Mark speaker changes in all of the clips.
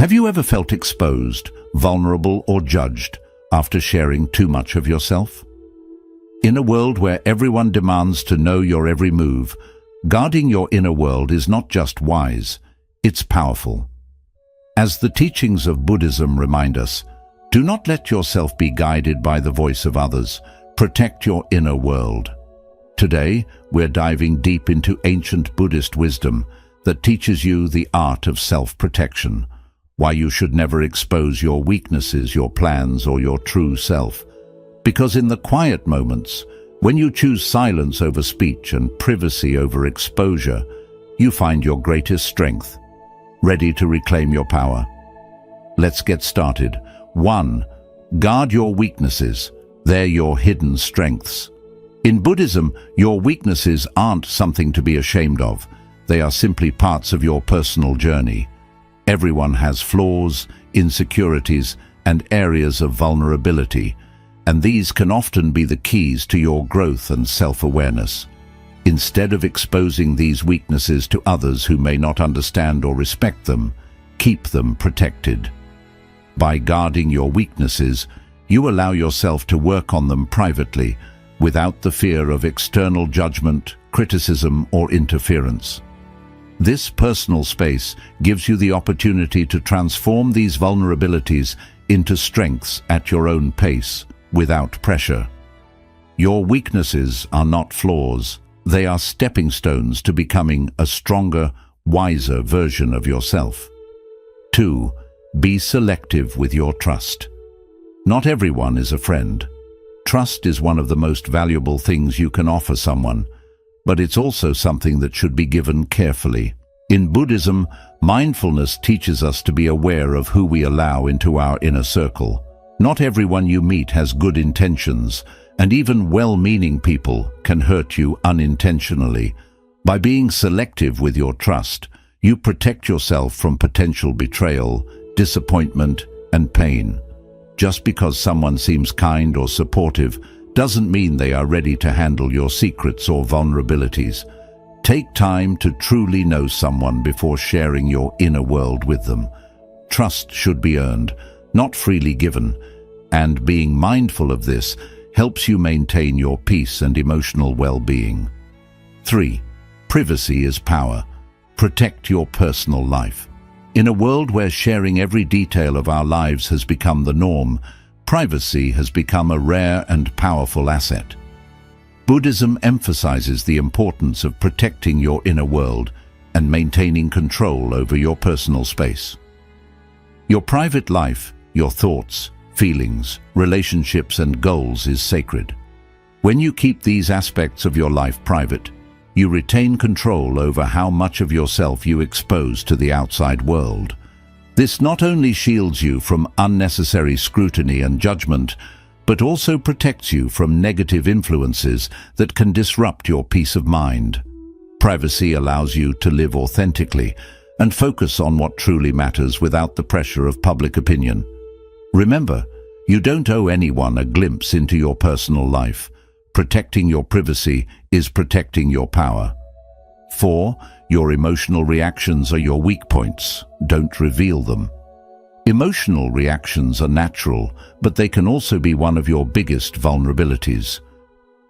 Speaker 1: Have you ever felt exposed, vulnerable, or judged after sharing too much of yourself? In a world where everyone demands to know your every move, guarding your inner world is not just wise, it's powerful. As the teachings of Buddhism remind us, do not let yourself be guided by the voice of others. Protect your inner world. Today, we're diving deep into ancient Buddhist wisdom that teaches you the art of self-protection, why you should never expose your weaknesses, your plans, or your true self. Because in the quiet moments, when you choose silence over speech and privacy over exposure, you find your greatest strength. Ready to reclaim your power? Let's get started. 1. Guard your weaknesses. They're your hidden strengths. In Buddhism, your weaknesses aren't something to be ashamed of. They are simply parts of your personal journey. Everyone has flaws, insecurities, and areas of vulnerability, and these can often be the keys to your growth and self-awareness. Instead of exposing these weaknesses to others who may not understand or respect them, keep them protected. By guarding your weaknesses, you allow yourself to work on them privately, without the fear of external judgment, criticism, or interference. This personal space gives you the opportunity to transform these vulnerabilities into strengths at your own pace, without pressure. Your weaknesses are not flaws. They are stepping stones to becoming a stronger, wiser version of yourself. 2. Be selective with your trust. Not everyone is a friend. Trust is one of the most valuable things you can offer someone, but it's also something that should be given carefully. In Buddhism, mindfulness teaches us to be aware of who we allow into our inner circle. Not everyone you meet has good intentions, and even well-meaning people can hurt you unintentionally. By being selective with your trust, you protect yourself from potential betrayal, disappointment, and pain. Just because someone seems kind or supportive doesn't mean they are ready to handle your secrets or vulnerabilities. Take time to truly know someone before sharing your inner world with them. Trust should be earned, not freely given, and being mindful of this helps you maintain your peace and emotional well-being. 3. Privacy is power. Protect your personal life. In a world where sharing every detail of our lives has become the norm, privacy has become a rare and powerful asset. Buddhism emphasizes the importance of protecting your inner world and maintaining control over your personal space. Your private life, your thoughts, feelings, relationships, and goals is sacred. When you keep these aspects of your life private, you retain control over how much of yourself you expose to the outside world. This not only shields you from unnecessary scrutiny and judgment, but also protects you from negative influences that can disrupt your peace of mind. Privacy allows you to live authentically and focus on what truly matters without the pressure of public opinion. Remember, you don't owe anyone a glimpse into your personal life. Protecting your privacy is protecting your power. 4. Your emotional reactions are your weak points. Don't reveal them. Emotional reactions are natural, but they can also be one of your biggest vulnerabilities.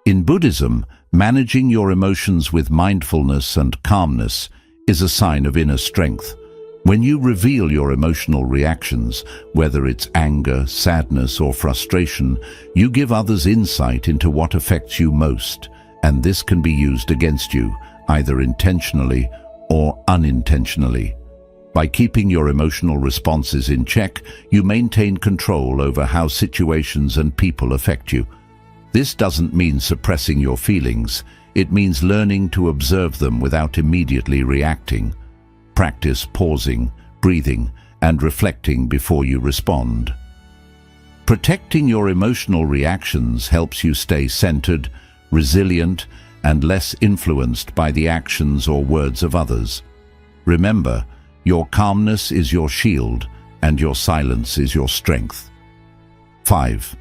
Speaker 1: In Buddhism, managing your emotions with mindfulness and calmness is a sign of inner strength. When you reveal your emotional reactions, whether it's anger, sadness, or frustration, you give others insight into what affects you most, and this can be used against you, either intentionally or unintentionally. By keeping your emotional responses in check, you maintain control over how situations and people affect you. This doesn't mean suppressing your feelings. It means learning to observe them without immediately reacting. Practice pausing, breathing, and reflecting before you respond. Protecting your emotional reactions helps you stay centered, resilient, and less influenced by the actions or words of others. Remember, your calmness is your shield, and your silence is your strength. 5.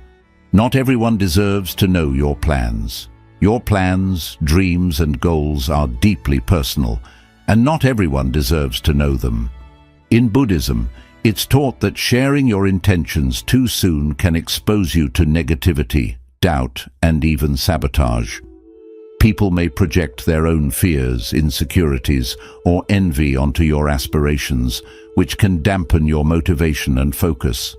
Speaker 1: Not everyone deserves to know your plans. Your plans, dreams, and goals are deeply personal, and not everyone deserves to know them. In Buddhism, It's taught that sharing your intentions too soon can expose you to negativity, doubt, and even sabotage. People may project their own fears, insecurities, or envy onto your aspirations, which can dampen your motivation and focus.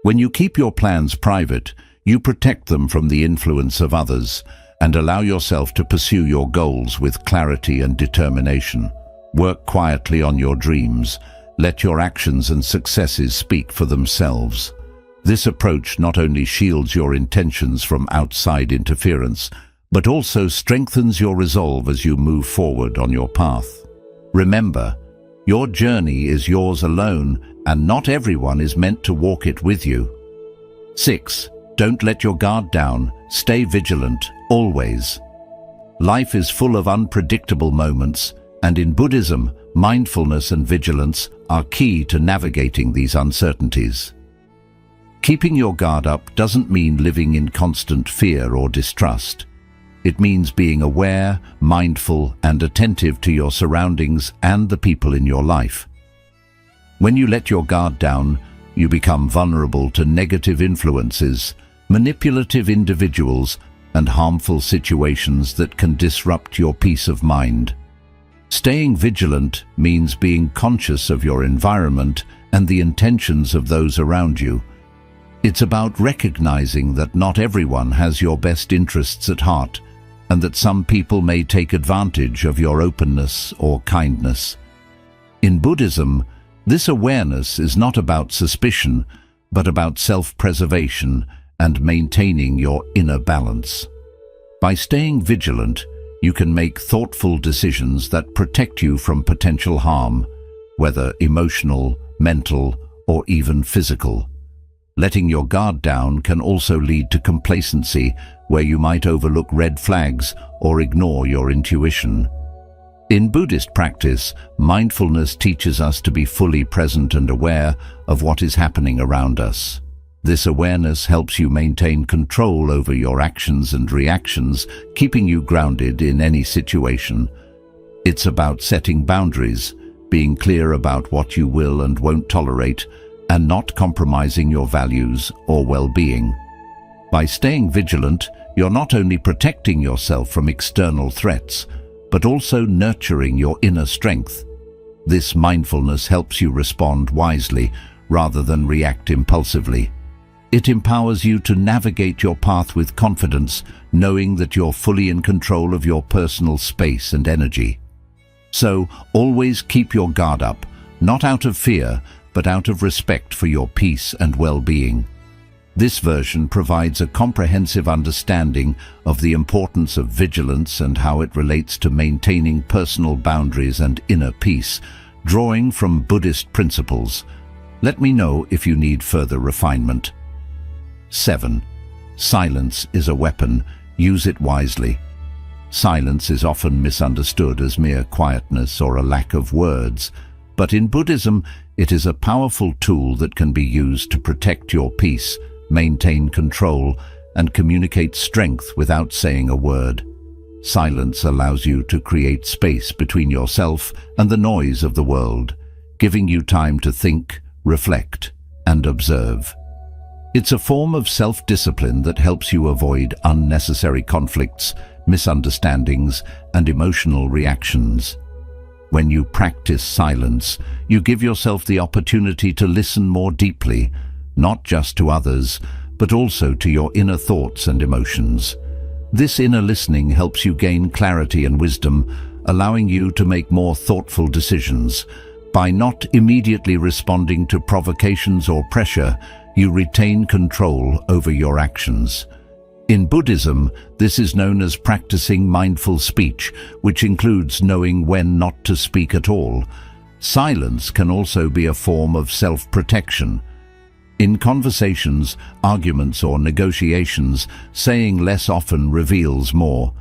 Speaker 1: When you keep your plans private, you protect them from the influence of others and allow yourself to pursue your goals with clarity and determination. Work quietly on your dreams. Let your actions and successes speak for themselves. This approach not only shields your intentions from outside interference, but also strengthens your resolve as you move forward on your path. Remember, your journey is yours alone, and not everyone is meant to walk it with you. 6. Don't let your guard down. Stay vigilant, always. Life is full of unpredictable moments, and in Buddhism, mindfulness and vigilance are key to navigating these uncertainties. Keeping your guard up doesn't mean living in constant fear or distrust. It means being aware, mindful, and attentive to your surroundings and the people in your life. When you let your guard down, you become vulnerable to negative influences, manipulative individuals, and harmful situations that can disrupt your peace of mind. Staying vigilant means being conscious of your environment and the intentions of those around you. It's about recognizing that not everyone has your best interests at heart, and that some people may take advantage of your openness or kindness. In Buddhism, this awareness is not about suspicion, but about self-preservation and maintaining your inner balance. By staying vigilant, you can make thoughtful decisions that protect you from potential harm, whether emotional, mental, or even physical. Letting your guard down can also lead to complacency, where you might overlook red flags or ignore your intuition. In Buddhist practice, mindfulness teaches us to be fully present and aware of what is happening around us. This awareness helps you maintain control over your actions and reactions, keeping you grounded in any situation. It's about setting boundaries, being clear about what you will and won't tolerate, and not compromising your values or well-being. By staying vigilant, you're not only protecting yourself from external threats, but also nurturing your inner strength. This mindfulness helps you respond wisely rather than react impulsively. It empowers you to navigate your path with confidence, knowing that you're fully in control of your personal space and energy. So, always keep your guard up, not out of fear, but out of respect for your peace and well-being. This version provides a comprehensive understanding of the importance of vigilance and how it relates to maintaining personal boundaries and inner peace, drawing from Buddhist principles. Let me know if you need further refinement. 7. Silence is a weapon. Use it wisely. Silence is often misunderstood as mere quietness or a lack of words, but in Buddhism, it is a powerful tool that can be used to protect your peace, maintain control, and communicate strength without saying a word. Silence allows you to create space between yourself and the noise of the world, giving you time to think, reflect, and observe. It's a form of self-discipline that helps you avoid unnecessary conflicts, misunderstandings, and emotional reactions. When you practice silence, you give yourself the opportunity to listen more deeply, not just to others, but also to your inner thoughts and emotions. This inner listening helps you gain clarity and wisdom, allowing you to make more thoughtful decisions. By not immediately responding to provocations or pressure, you retain control over your actions. In Buddhism, this is known as practicing mindful speech, which includes knowing when not to speak at all. Silence can also be a form of self-protection. In conversations, arguments, or negotiations, saying less often reveals more.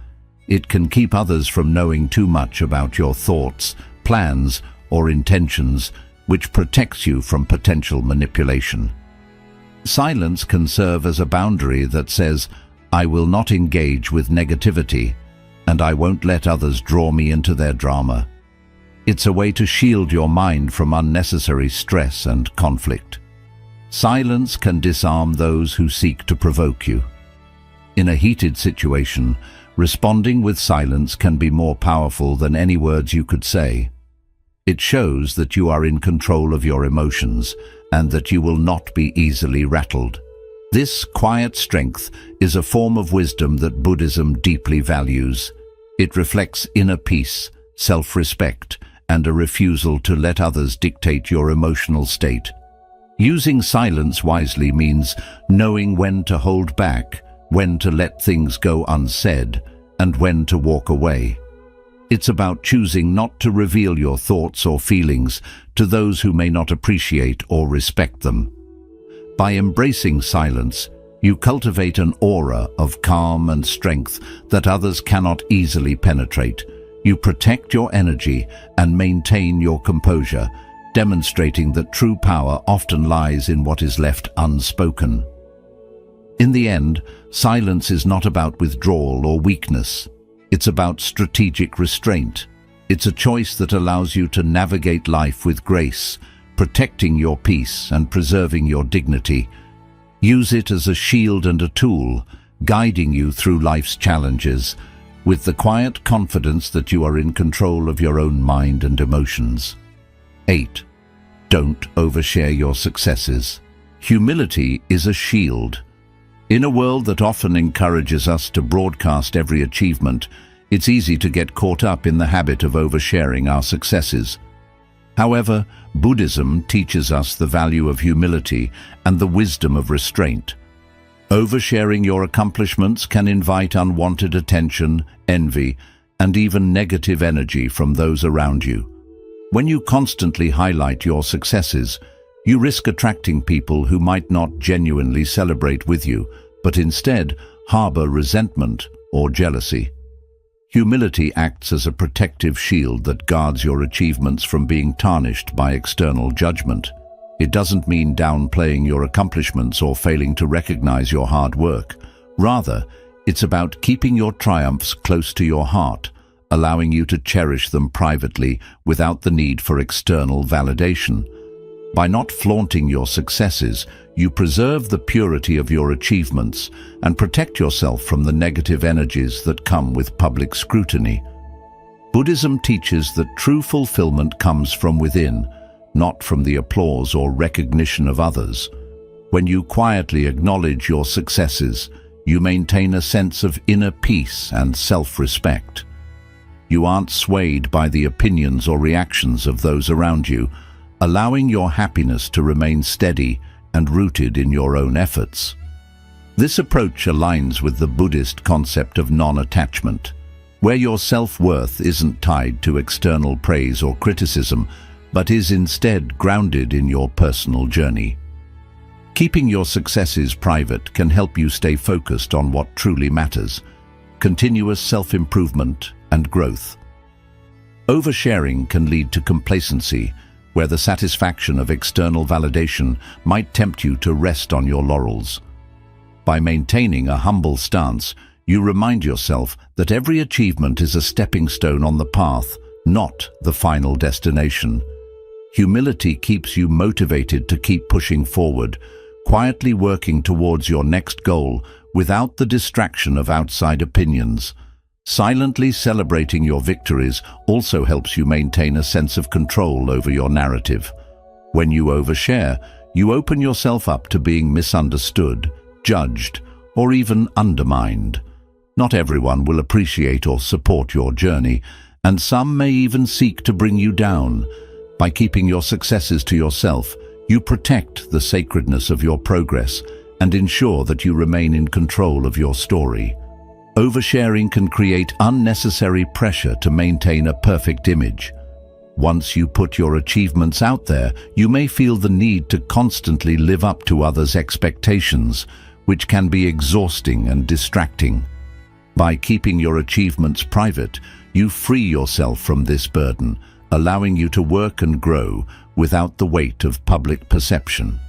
Speaker 1: It can keep others from knowing too much about your thoughts, plans, or intentions, which protects you from potential manipulation. Silence can serve as a boundary that says, "I will not engage with negativity, and I won't let others draw me into their drama." It's a way to shield your mind from unnecessary stress and conflict. Silence can disarm those who seek to provoke you. In a heated situation, responding with silence can be more powerful than any words you could say. It shows that you are in control of your emotions and that you will not be easily rattled. This quiet strength is a form of wisdom that Buddhism deeply values. It reflects inner peace, self-respect, and a refusal to let others dictate your emotional state. Using silence wisely means knowing when to hold back, when to let things go unsaid, and when to walk away. It's about choosing not to reveal your thoughts or feelings to those who may not appreciate or respect them. By embracing silence, you cultivate an aura of calm and strength that others cannot easily penetrate. You protect your energy and maintain your composure, demonstrating that true power often lies in what is left unspoken. In the end, silence is not about withdrawal or weakness. It's about strategic restraint. It's a choice that allows you to navigate life with grace, protecting your peace and preserving your dignity. Use it as a shield and a tool, guiding you through life's challenges, with the quiet confidence that you are in control of your own mind and emotions. 8. Don't overshare your successes. Humility is a shield. In a world that often encourages us to broadcast every achievement, it's easy to get caught up in the habit of oversharing our successes. However, Buddhism teaches us the value of humility and the wisdom of restraint. Oversharing your accomplishments can invite unwanted attention, envy, and even negative energy from those around you. When you constantly highlight your successes, you risk attracting people who might not genuinely celebrate with you, but instead harbor resentment or jealousy. Humility acts as a protective shield that guards your achievements from being tarnished by external judgment. It doesn't mean downplaying your accomplishments or failing to recognize your hard work. Rather, it's about keeping your triumphs close to your heart, allowing you to cherish them privately without the need for external validation. By not flaunting your successes, you preserve the purity of your achievements and protect yourself from the negative energies that come with public scrutiny. Buddhism teaches that true fulfillment comes from within, not from the applause or recognition of others. When you quietly acknowledge your successes, you maintain a sense of inner peace and self-respect. You aren't swayed by the opinions or reactions of those around you, allowing your happiness to remain steady and rooted in your own efforts. This approach aligns with the Buddhist concept of non-attachment, where your self-worth isn't tied to external praise or criticism, but is instead grounded in your personal journey. Keeping your successes private can help you stay focused on what truly matters: continuous self-improvement and growth. Oversharing can lead to complacency, where the satisfaction of external validation might tempt you to rest on your laurels. By maintaining a humble stance, you remind yourself that every achievement is a stepping stone on the path, not the final destination. Humility keeps you motivated to keep pushing forward, quietly working towards your next goal without the distraction of outside opinions. Silently celebrating your victories also helps you maintain a sense of control over your narrative. When you overshare, you open yourself up to being misunderstood, judged, or even undermined. Not everyone will appreciate or support your journey, and some may even seek to bring you down. By keeping your successes to yourself, you protect the sacredness of your progress and ensure that you remain in control of your story. Oversharing can create unnecessary pressure to maintain a perfect image. Once you put your achievements out there, you may feel the need to constantly live up to others' expectations, which can be exhausting and distracting. By keeping your achievements private, you free yourself from this burden, allowing you to work and grow without the weight of public perception.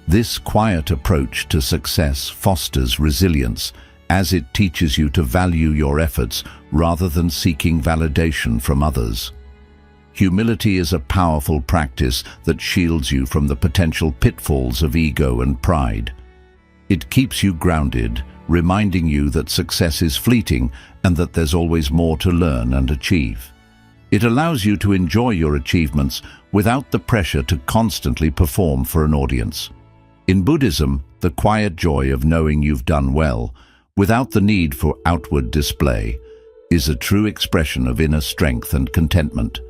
Speaker 1: This quiet approach to success fosters resilience, as it teaches you to value your efforts rather than seeking validation from others. Humility is a powerful practice that shields you from the potential pitfalls of ego and pride. It keeps you grounded, reminding you that success is fleeting and that there's always more to learn and achieve. It allows you to enjoy your achievements without the pressure to constantly perform for an audience. In Buddhism, the quiet joy of knowing you've done well, without the need for outward display, is a true expression of inner strength and contentment.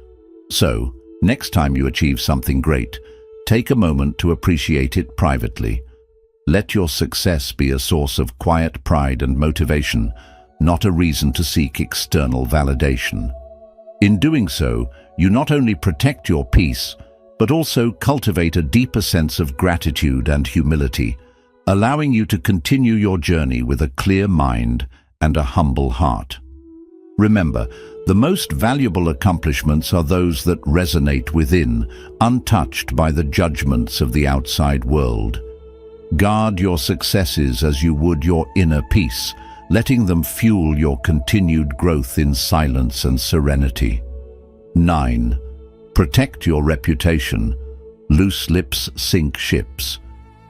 Speaker 1: So, next time you achieve something great, take a moment to appreciate it privately. Let your success be a source of quiet pride and motivation, not a reason to seek external validation. In doing so, you not only protect your peace, but also cultivate a deeper sense of gratitude and humility, allowing you to continue your journey with a clear mind and a humble heart. Remember, the most valuable accomplishments are those that resonate within, untouched by the judgments of the outside world. Guard your successes as you would your inner peace, letting them fuel your continued growth in silence and serenity. 9. Protect your reputation. Loose lips sink ships.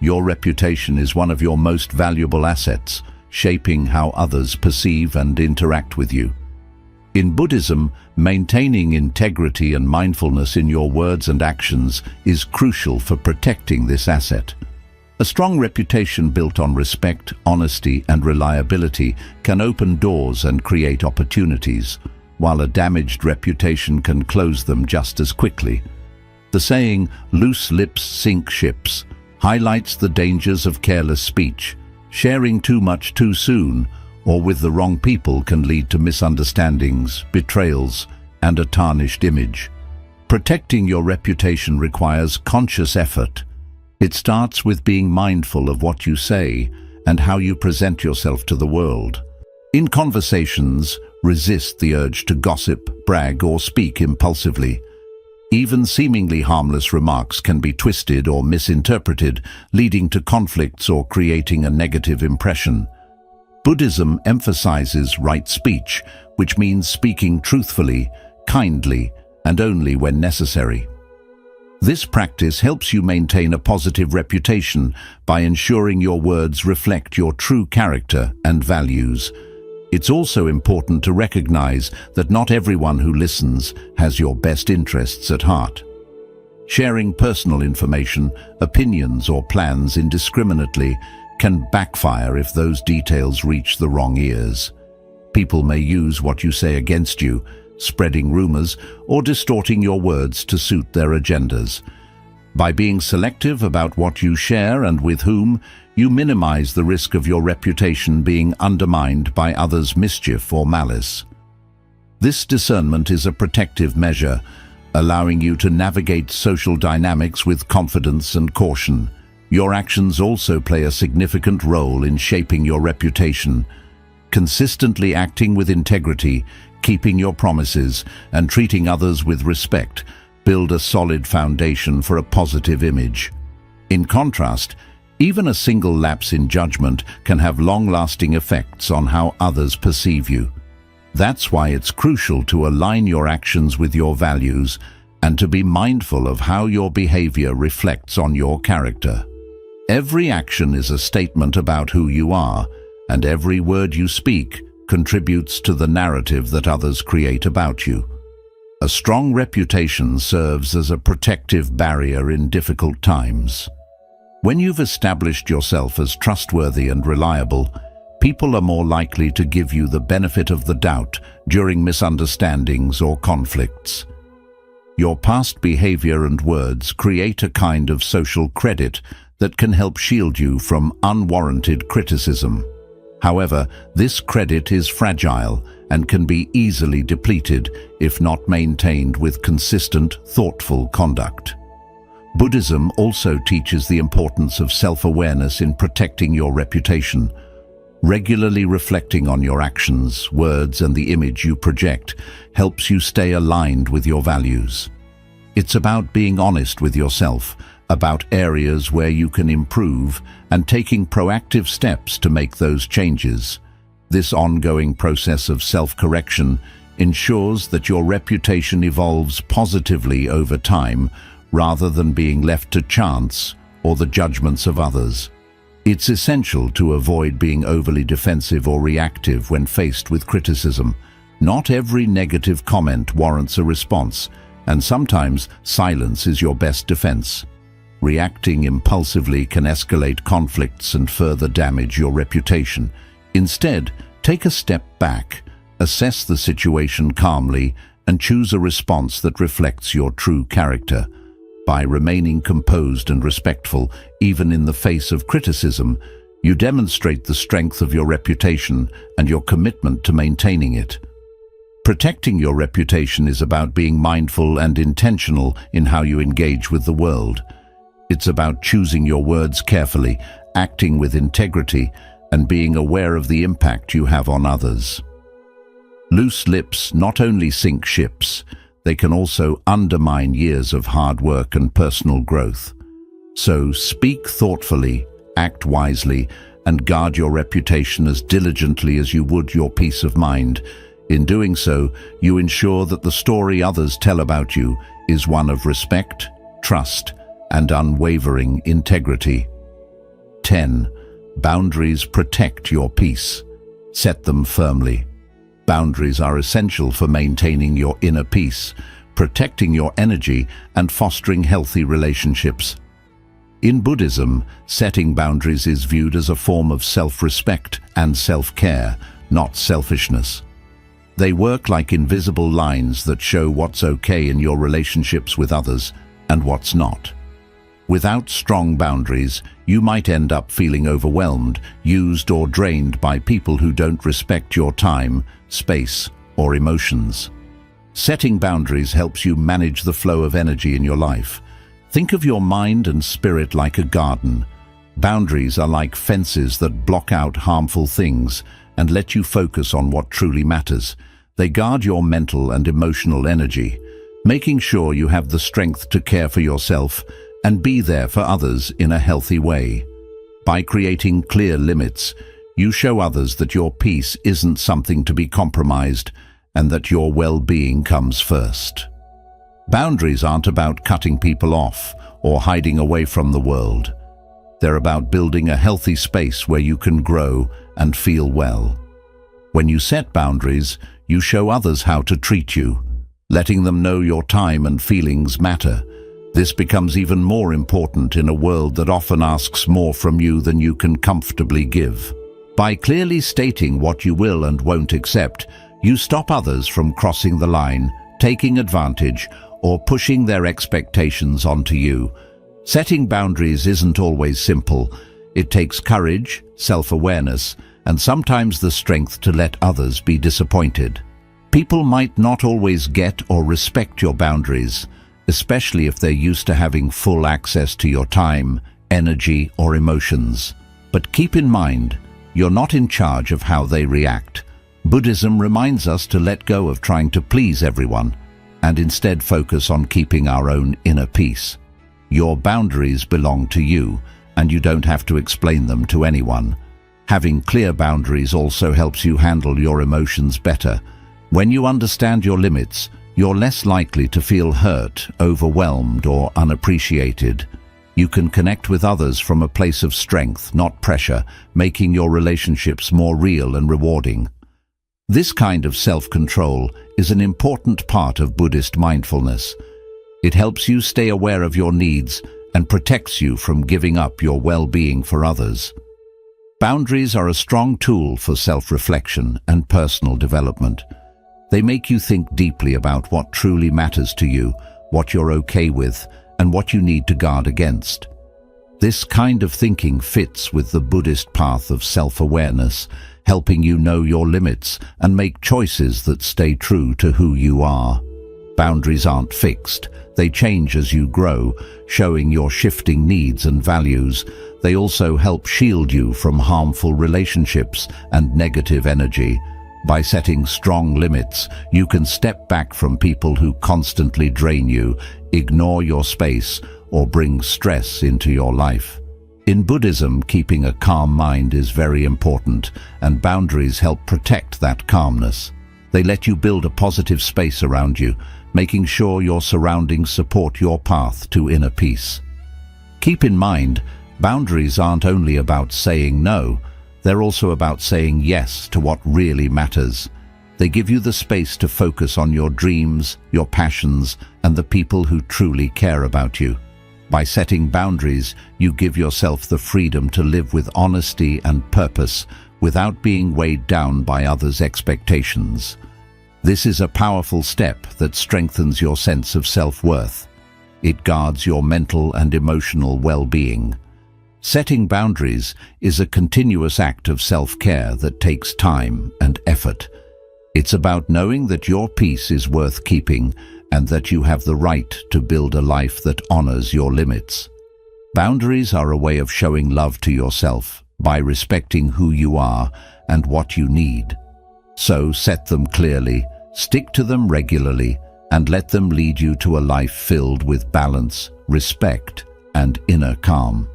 Speaker 1: Your reputation is one of your most valuable assets, shaping how others perceive and interact with you. In Buddhism, maintaining integrity and mindfulness in your words and actions is crucial for protecting this asset. A strong reputation built on respect, honesty, and reliability can open doors and create opportunities, while a damaged reputation can close them just as quickly. The saying, "loose lips sink ships," highlights the dangers of careless speech. Sharing too much too soon, or with the wrong people, can lead to misunderstandings, betrayals, and a tarnished image. Protecting your reputation requires conscious effort. It starts with being mindful of what you say and how you present yourself to the world. In conversations, resist the urge to gossip, brag, or speak impulsively. Even seemingly harmless remarks can be twisted or misinterpreted, leading to conflicts or creating a negative impression. Buddhism emphasizes right speech, which means speaking truthfully, kindly, and only when necessary. This practice helps you maintain a positive reputation by ensuring your words reflect your true character and values. It's also important to recognize that not everyone who listens has your best interests at heart. Sharing personal information, opinions, or plans indiscriminately can backfire if those details reach the wrong ears. People may use what you say against you, spreading rumors or distorting your words to suit their agendas. By being selective about what you share and with whom, you minimize the risk of your reputation being undermined by others' mischief or malice. This discernment is a protective measure, allowing you to navigate social dynamics with confidence and caution. Your actions also play a significant role in shaping your reputation. Consistently acting with integrity, keeping your promises, and treating others with respect build a solid foundation for a positive image. In contrast, even a single lapse in judgment can have long-lasting effects on how others perceive you. That's why it's crucial to align your actions with your values and to be mindful of how your behavior reflects on your character. Every action is a statement about who you are, and every word you speak contributes to the narrative that others create about you. A strong reputation serves as a protective barrier in difficult times. When you've established yourself as trustworthy and reliable, people are more likely to give you the benefit of the doubt during misunderstandings or conflicts. Your past behavior and words create a kind of social credit that can help shield you from unwarranted criticism. However, this credit is fragile and can be easily depleted if not maintained with consistent, thoughtful conduct. Buddhism also teaches the importance of self-awareness in protecting your reputation. Regularly reflecting on your actions, words, and the image you project helps you stay aligned with your values. It's about being honest with yourself, about areas where you can improve, and taking proactive steps to make those changes. This ongoing process of self-correction ensures that your reputation evolves positively over time rather than being left to chance or the judgments of others. It's essential to avoid being overly defensive or reactive when faced with criticism. Not every negative comment warrants a response, and sometimes silence is your best defense. Reacting impulsively can escalate conflicts and further damage your reputation. Instead, take a step back, assess the situation calmly, and choose a response that reflects your true character. By remaining composed and respectful, even in the face of criticism, you demonstrate the strength of your reputation and your commitment to maintaining it. Protecting your reputation is about being mindful and intentional in how you engage with the world. It's about choosing your words carefully, acting with integrity, and being aware of the impact you have on others. Loose lips not only sink ships, they can also undermine years of hard work and personal growth. So speak thoughtfully, act wisely, and guard your reputation as diligently as you would your peace of mind. In doing so, you ensure that the story others tell about you is one of respect, trust, and unwavering integrity. 10. Boundaries protect your peace. Set them firmly. Boundaries are essential for maintaining your inner peace, protecting your energy, and fostering healthy relationships. In Buddhism, setting boundaries is viewed as a form of self-respect and self-care, not selfishness. They work like invisible lines that show what's okay in your relationships with others and what's not. Without strong boundaries, you might end up feeling overwhelmed, used, or drained by people who don't respect your time, space, or emotions. Setting boundaries helps you manage the flow of energy in your life. Think of your mind and spirit like a garden. Boundaries are like fences that block out harmful things and let you focus on what truly matters. They guard your mental and emotional energy, making sure you have the strength to care for yourself and be there for others in a healthy way. By creating clear limits, you show others that your peace isn't something to be compromised and that your well-being comes first. Boundaries aren't about cutting people off or hiding away from the world. They're about building a healthy space where you can grow and feel well. When you set boundaries, you show others how to treat you, letting them know your time and feelings matter. This becomes even more important in a world that often asks more from you than you can comfortably give. By clearly stating what you will and won't accept, you stop others from crossing the line, taking advantage, or pushing their expectations onto you. Setting boundaries isn't always simple. It takes courage, self-awareness, and sometimes the strength to let others be disappointed. People might not always get or respect your boundaries, especially if they're used to having full access to your time, energy, or emotions. But keep in mind, you're not in charge of how they react. Buddhism reminds us to let go of trying to please everyone and instead focus on keeping our own inner peace. Your boundaries belong to you, and you don't have to explain them to anyone. Having clear boundaries also helps you handle your emotions better. When you understand your limits, you're less likely to feel hurt, overwhelmed, or unappreciated. You can connect with others from a place of strength, not pressure, making your relationships more real and rewarding. This kind of self-control is an important part of Buddhist mindfulness. It helps you stay aware of your needs and protects you from giving up your well-being for others. Boundaries are a strong tool for self-reflection and personal development. They make you think deeply about what truly matters to you, what you're okay with, and what you need to guard against. This kind of thinking fits with the Buddhist path of self-awareness, helping you know your limits and make choices that stay true to who you are. Boundaries aren't fixed. They change as you grow, showing your shifting needs and values. They also help shield you from harmful relationships and negative energy. By setting strong limits, you can step back from people who constantly drain you, ignore your space, or bring stress into your life. In Buddhism, keeping a calm mind is very important, and boundaries help protect that calmness. They let you build a positive space around you, making sure your surroundings support your path to inner peace. Keep in mind, boundaries aren't only about saying no, they're also about saying yes to what really matters. They give you the space to focus on your dreams, your passions, and the people who truly care about you. By setting boundaries, you give yourself the freedom to live with honesty and purpose without being weighed down by others' expectations. This is a powerful step that strengthens your sense of self-worth. It guards your mental and emotional well-being. Setting boundaries is a continuous act of self-care that takes time and effort. It's about knowing that your peace is worth keeping and that you have the right to build a life that honors your limits. Boundaries are a way of showing love to yourself by respecting who you are and what you need. So set them clearly, stick to them regularly, and let them lead you to a life filled with balance, respect, and inner calm.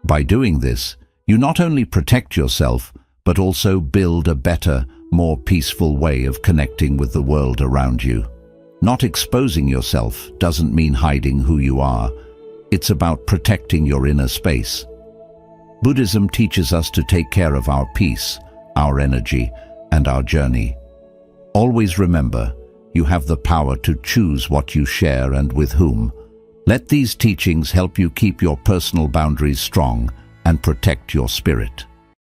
Speaker 1: By doing this, you not only protect yourself, but also build a better, more peaceful way of connecting with the world around you. Not exposing yourself doesn't mean hiding who you are. It's about protecting your inner space. Buddhism teaches us to take care of our peace, our energy, and our journey. Always remember, you have the power to choose what you share and with whom. Let these teachings help you keep your personal boundaries strong and protect your spirit.